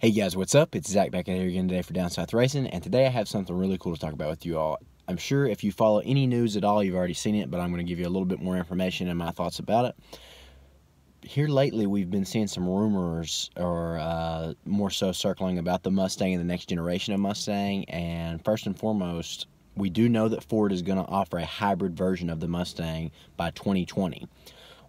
Hey guys, what's up? It's Zach back out here again today for Down South Racing, and today I have something really cool to talk about with you all. I'm sure if you follow any news at all, you've already seen it, but I'm going to give you a little bit more information and my thoughts about it. Here lately, we've been seeing some rumors, or more so circling about the Mustang and the next generation of Mustang, and first and foremost, we do know that Ford is going to offer a hybrid version of the Mustang by 2020.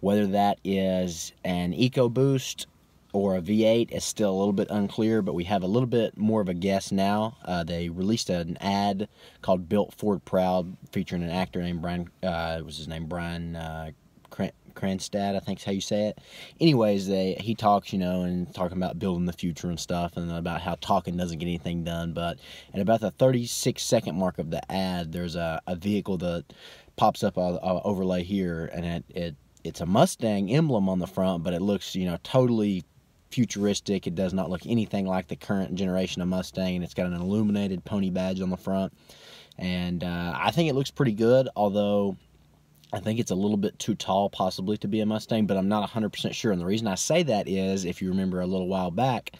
Whether that is an EcoBoost or a V8 is still a little bit unclear, but we have a little bit more of a guess now. They released an ad called "Built Ford Proud," featuring an actor named Brian. Cranston, I think is how you say it. Anyways, he talks, and talking about building the future and stuff, and about how talking doesn't get anything done. But at about the 36-second mark of the ad, there's a vehicle that pops up on overlay here, and it's a Mustang emblem on the front, but it looks, totally futuristic. It does not look anything like the current generation of Mustang, and it's got an illuminated pony badge on the front. And I think it looks pretty good, although I think it's a little bit too tall possibly to be a Mustang, but I'm not 100% sure. And the reason I say that is, if you remember a little while back,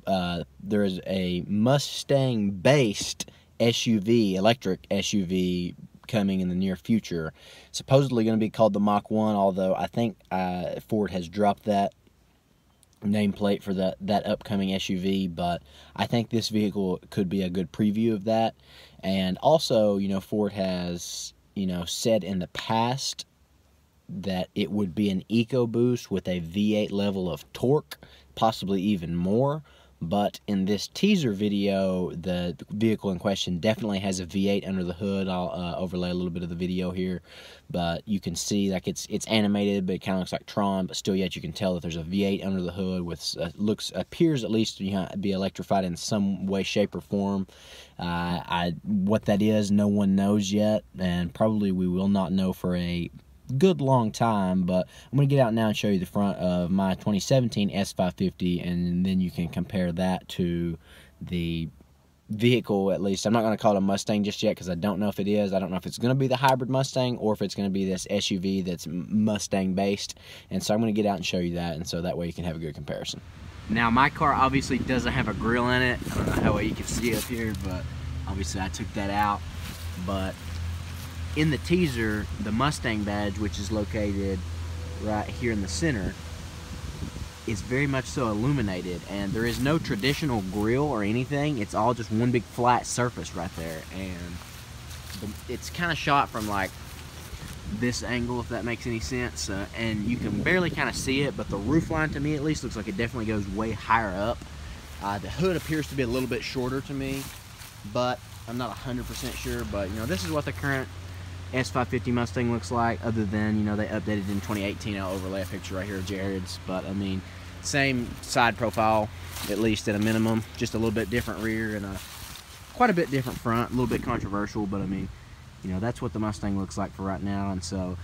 there is a Mustang-based SUV, electric SUV, coming in the near future. Supposedly going to be called the Mach 1, although I think Ford has dropped that nameplate for that upcoming SUV, but I think this vehicle could be a good preview of that. And also, Ford has, said in the past that it would be an EcoBoost with a V8 level of torque, possibly even more. But in this teaser video, the vehicle in question definitely has a V8 under the hood. I'll overlay a little bit of the video here, but you can see like it's animated, but it kind of looks like Tron. But still, yet you can tell that there's a V8 under the hood with appears at least to be electrified in some way, shape, or form. What that is, no one knows yet, and probably we will not know for a good long time. But I'm going to get out now and show you the front of my 2017 S550, and then you can compare that to the vehicle. At least I'm not going to call it a Mustang just yet, because I don't know if it is. I don't know if it's going to be the hybrid Mustang or if it's going to be this SUV that's Mustang based. And so I'm going to get out and show you that, and so that way you can have a good comparison. Now, my car obviously doesn't have a grill in it. I don't know how well you can see up here, but obviously I took that out. But in the teaser, the Mustang badge, which is located right here in the center, is very much so illuminated, and there is no traditional grille or anything. It's all just one big flat surface right there, and it's kind of shot from like this angle, if that makes any sense, and you can barely kind of see it, but the roof line, to me at least, looks like it definitely goes way higher up. The hood appears to be a little bit shorter to me, but I'm not 100% sure. But this is what the current S550 Mustang looks like, other than they updated in 2018. I'll overlay a picture right here of Jared's, but I mean, same side profile, at least at a minimum, just a little bit different rear and quite a bit different front. A little bit controversial, but I mean, that's what the Mustang looks like for right now. And so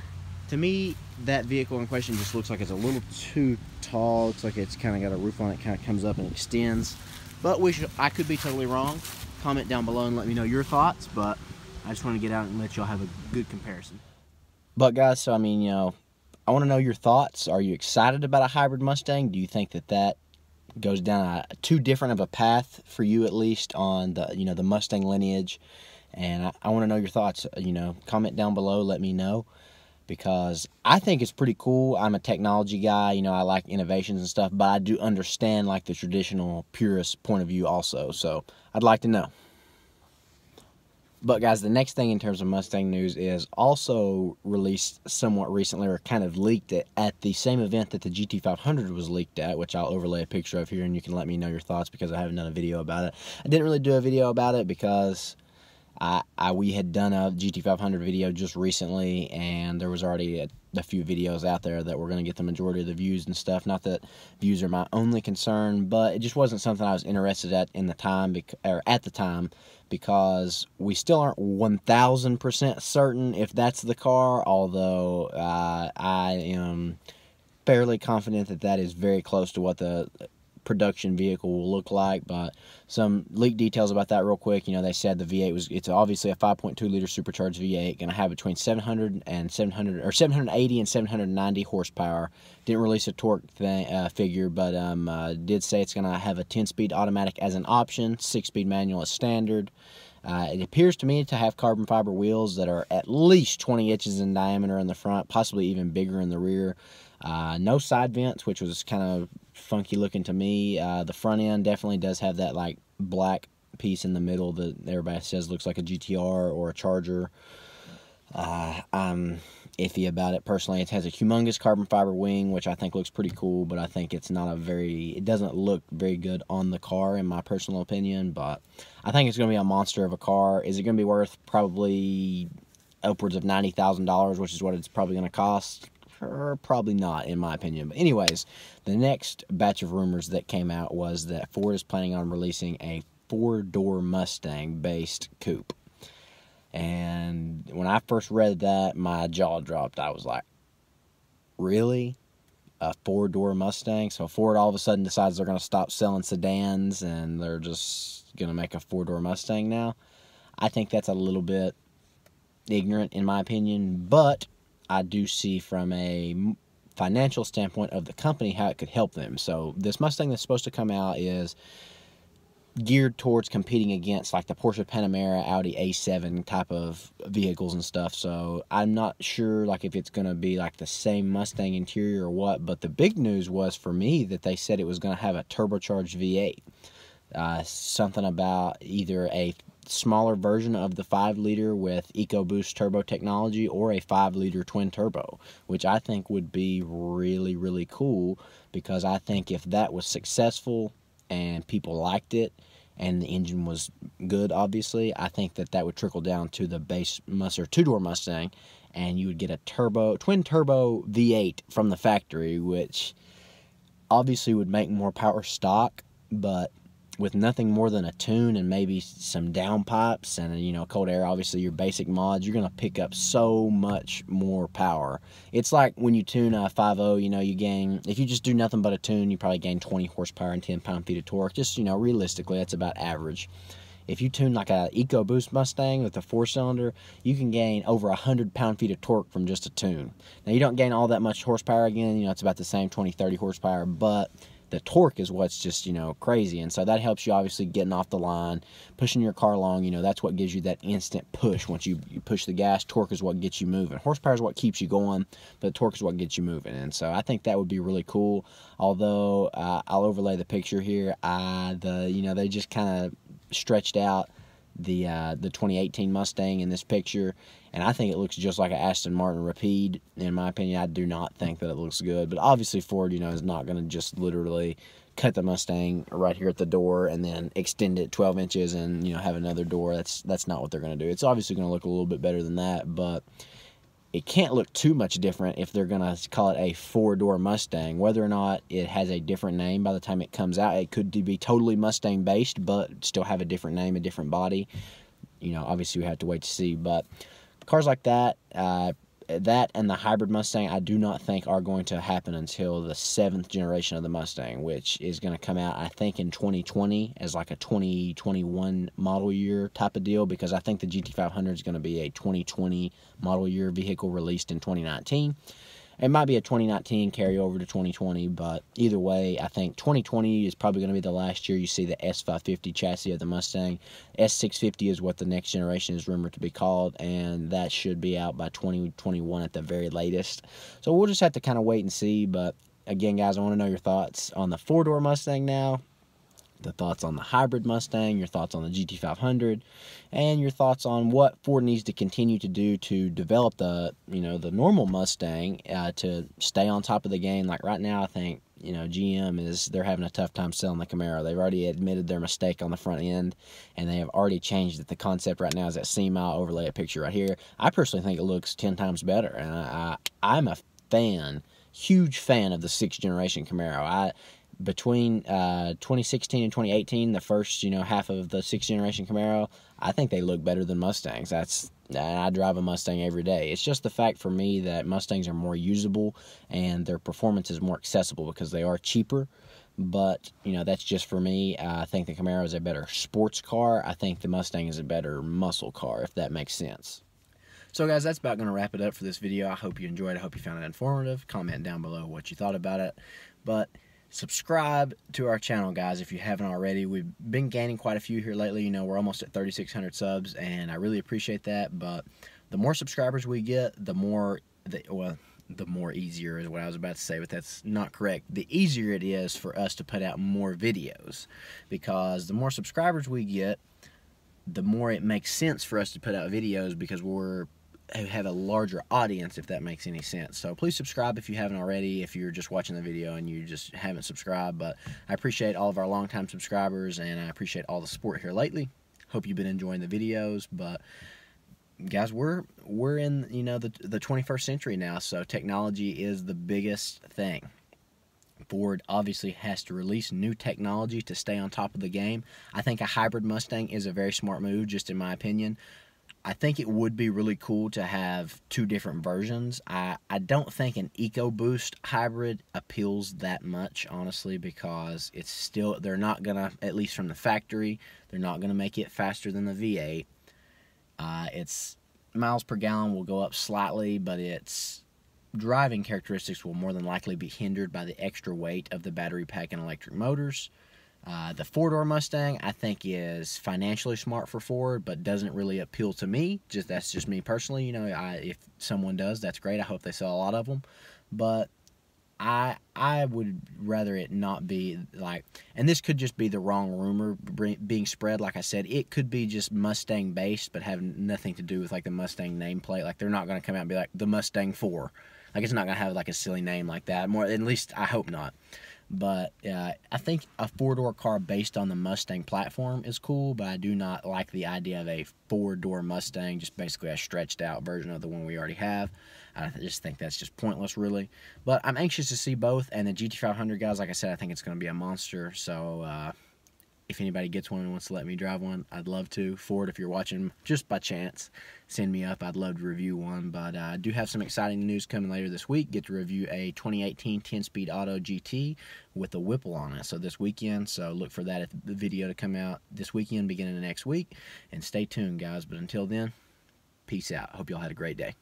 to me, that vehicle in question just looks like it's a little too tall. Looks like it's kind of got a roof on it, kind of comes up and extends, but I could be totally wrong. Comment down below and let me know your thoughts, but I just want to get out and let y'all have a good comparison. But guys, so I mean, I want to know your thoughts. Are you excited about a hybrid Mustang? Do you think that goes down too different of a path for you, at least on the the Mustang lineage? And I want to know your thoughts. Comment down below, let me know, because I think it's pretty cool. I'm a technology guy. I like innovations and stuff, but I do understand like the traditional purist point of view also. So I'd like to know. But guys, the next thing in terms of Mustang news is also released somewhat recently, or kind of leaked at the same event that the GT500 was leaked at, which I'll overlay a picture of here, and you can let me know your thoughts, because I haven't done a video about it. I didn't really do a video about it because we had done a GT500 video just recently, and there was already a few videos out there that were going to get the majority of the views and stuff. Not that views are my only concern, but it just wasn't something I was interested at at the time, because we still aren't 1000% certain if that's the car, although I am fairly confident that is very close to what the production vehicle will look like. But some leaked details about that real quick. You know, they said the V8 it's obviously a 5.2 liter supercharged V8, going to have between 780 and 790 horsepower. Didn't release a torque figure, but did say it's going to have a 10-speed automatic as an option, 6-speed manual as standard. It appears to me to have carbon fiber wheels that are at least 20 inches in diameter in the front, possibly even bigger in the rear. No side vents, which was kind of funky looking to me. The front end definitely does have that like black piece in the middle that everybody says looks like a GTR or a Charger. I'm iffy about it personally. It has a humongous carbon fiber wing, which I think looks pretty cool, but I think it's not it doesn't look very good on the car in my personal opinion. But I think it's going to be a monster of a car. Is it going to be worth probably upwards of $90,000, which is what it's probably going to cost? Probably not, in my opinion. But anyways, the next batch of rumors that came out was that Ford is planning on releasing a 4-door Mustang-based coupe. And when I first read that, my jaw dropped. I was like, really? A 4-door Mustang? So Ford all of a sudden decides they're going to stop selling sedans and they're just going to make a 4-door Mustang now? I think that's a little bit ignorant in my opinion, but I do see from a financial standpoint of the company how it could help them. So this Mustang that's supposed to come out is geared towards competing against like the Porsche Panamera, Audi A7 type of vehicles and stuff. So I'm not sure like if it's going to be like the same Mustang interior or what, but the big news was for me that they said it was going to have a turbocharged V8. Something about either a smaller version of the 5-liter with EcoBoost turbo technology or a 5-liter twin turbo, which I think would be really, really cool, because I think if that was successful and people liked it and the engine was good, obviously, I think that would trickle down to the base 2-door Mustang, and you would get a twin turbo V8 from the factory, which obviously would make more power stock, but with nothing more than a tune and maybe some downpipes and, you know, cold air, obviously your basic mods, you're going to pick up so much more power. It's like when you tune a 5.0, you know, you gain, if you just do nothing but a tune, you probably gain 20 horsepower and 10 pound-feet of torque. Just, you know, realistically, that's about average. If you tune like a EcoBoost Mustang with a 4-cylinder, you can gain over 100 pound-feet of torque from just a tune. Now, you don't gain all that much horsepower again, you know, it's about the same 20, 30 horsepower, but the torque is what's just, you know, crazy. And so that helps you obviously getting off the line, pushing your car along. You know, that's what gives you that instant push. Once you push the gas, torque is what gets you moving. Horsepower is what keeps you going, but torque is what gets you moving. And so I think that would be really cool. Although I'll overlay the picture here. You know, they just kind of stretched out the 2018 Mustang in this picture, and I think it looks just like an Aston Martin Rapide. In my opinion, I do not think that it looks good, but obviously Ford, you know, is not going to just literally cut the Mustang right here at the door and then extend it 12 inches and, you know, have another door. That's not what they're going to do. It's obviously going to look a little bit better than that, but it can't look too much different if they're going to call it a 4-door Mustang. Whether or not it has a different name by the time it comes out, it could be totally Mustang-based, but still have a different name, a different body. You know, obviously we have to wait to see. But cars like that, that and the hybrid Mustang, I do not think are going to happen until the 7th generation of the Mustang, which is going to come out, I think, in 2020 as like a 2021 model year type of deal, because I think the GT500 is going to be a 2020 model year vehicle released in 2019. It might be a 2019 carryover to 2020, but either way, I think 2020 is probably going to be the last year you see the S550 chassis of the Mustang. S650 is what the next generation is rumored to be called, and that should be out by 2021 at the very latest. So we'll just have to kind of wait and see, but again, guys, I want to know your thoughts on the 4-door Mustang now, the thoughts on the hybrid Mustang, your thoughts on the GT500, and your thoughts on what Ford needs to continue to do to develop the, you know, the normal Mustang to stay on top of the game. Like right now, I think, you know, GM they're having a tough time selling the Camaro. They've already admitted their mistake on the front end, and they have already changed it. The concept right now is that C-Mile overlay picture right here. I personally think it looks 10 times better, and I'm a huge fan of the 6th generation Camaro. Between 2016 and 2018, the first, you know, half of the 6th generation Camaro, I think they look better than Mustangs. I drive a Mustang every day. It's just the fact for me that Mustangs are more usable and their performance is more accessible because they are cheaper. But, you know, that's just for me. I think the Camaro is a better sports car. I think the Mustang is a better muscle car, if that makes sense. So, guys, that's about going to wrap it up for this video. I hope you enjoyed it. I hope you found it informative. Comment down below what you thought about it. But subscribe to our channel, guys, if you haven't already. We've been gaining quite a few here lately. You know, we're almost at 3,600 subs, and I really appreciate that. But the more subscribers we get, the more easier is what I was about to say, but that's not correct. The easier it is for us to put out more videos, because the more subscribers we get, the more it makes sense for us to put out videos, because we have a larger audience, if that makes any sense. So please subscribe if you haven't already, if you're just watching the video and you just haven't subscribed. But I appreciate all of our longtime subscribers, and I appreciate all the support here lately. Hope you've been enjoying the videos. But guys, we're in, you know, the 21st century now, so technology is the biggest thing. Ford obviously has to release new technology to stay on top of the game. I think a hybrid Mustang is a very smart move, just in my opinion. I think it would be really cool to have two different versions. I don't think an EcoBoost hybrid appeals that much, honestly, because it's still, they're not going to, at least from the factory, they're not going to make it faster than the V8. Its miles per gallon will go up slightly, but its driving characteristics will more than likely be hindered by the extra weight of the battery pack and electric motors. The four-door Mustang, I think, is financially smart for Ford, but doesn't really appeal to me. That's just me personally. You know, if someone does, that's great. I hope they sell a lot of them. But I would rather it not be like, and this could just be the wrong rumor being spread. Like I said, it could be just Mustang based, but have nothing to do with like the Mustang nameplate. Like, they're not going to come out and be like the Mustang 4. Like, it's not going to have like a silly name like that. More, at least I hope not. But I think a four-door car based on the Mustang platform is cool, but I do not like the idea of a four-door Mustang, just basically a stretched-out version of the one we already have. I just think that's just pointless, really. But I'm anxious to see both, and the GT500, guys, like I said, I think it's going to be a monster. So if anybody gets one and wants to let me drive one, I'd love to. Ford, if you're watching just by chance, send me up. I'd love to review one. But I do have some exciting news coming later this week. Get to review a 2018 10-speed Auto GT with a Whipple on it. So this weekend, so look for that the video to come out this weekend, beginning of next week. And stay tuned, guys. But until then, peace out. Hope y'all had a great day.